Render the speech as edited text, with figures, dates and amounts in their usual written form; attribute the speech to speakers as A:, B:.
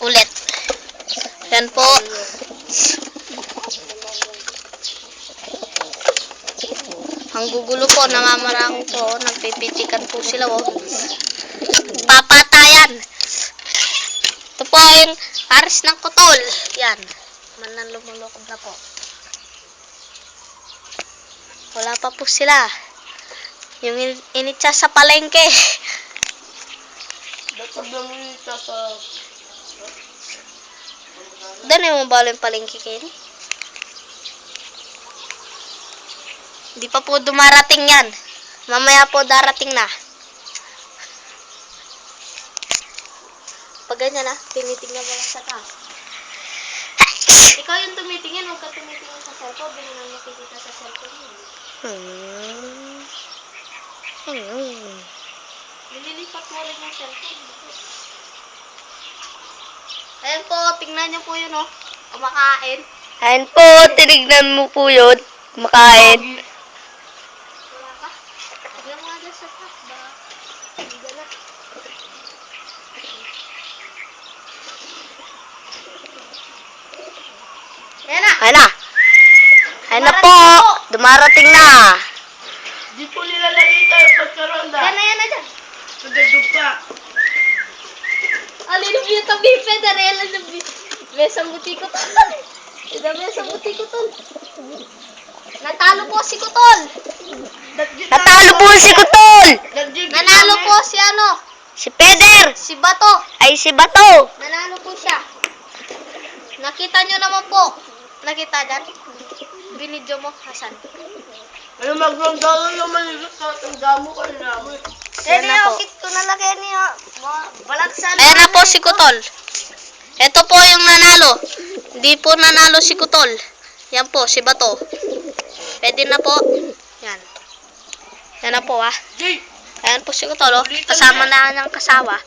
A: ulit. Yan po. Ang gugulo po, namamarang po. Nagpipitikan po sila, oh. Papatayan. Ito po yung aris ng kutol. Yan. Manan lumulokod na po. Wala pa po sila. Yung initsa sa palengke. Doon yung mabalo yung palengke kayo. Hindi pa po dumarating yan. Mamaya po darating na. Pag ganyan na, tinitingnan mo lang sa taas. Ikaw yung tumitingin, huwag ka tumitingin sa cellphone. Hindi mo lang nakikita sa cellphone mo. Nililipat mo rin yung cellphone. Ayan po, tingnan niyo po yun, oh. Kumakain.
B: Ayan po, tinignan mo po yun. Makain.
A: Wala ka? Tignan mo nga dyan sa top ba? Hindi na. Ayan na.
B: Ayan na. Ayan na po. Dumarating na.
C: Di po nila nakita yung pagkaronda.
A: Yan na dyan.
C: Nagagod pa.
A: Alin yung beauty bife, darela ng besang buti ko tol. Ida besang buti ko tol. Natalo po si Kutol.
B: Natalo po si Kutol.
A: Nanalo po si ano?
B: Si Peder.
A: Si Bato.
B: Ay si Bato.
A: Nanalo po siya. Nakita nyo naman po. Nakita dyan? Binidyo mo, Hasan.
C: Ano magronda yung malilit sa tanda mo ka namin.
A: Yan na po.
C: Ko na lang niya. Balagsan.
A: Ayan na po si Kutol. Ito po yung nanalo. Hindi po nanalo si Kutol. Yan po, si Bato. Pwede na po. Yan. Yan na po, ah. Ayan po si Kutol, oh. Kasama na niyang kasawa.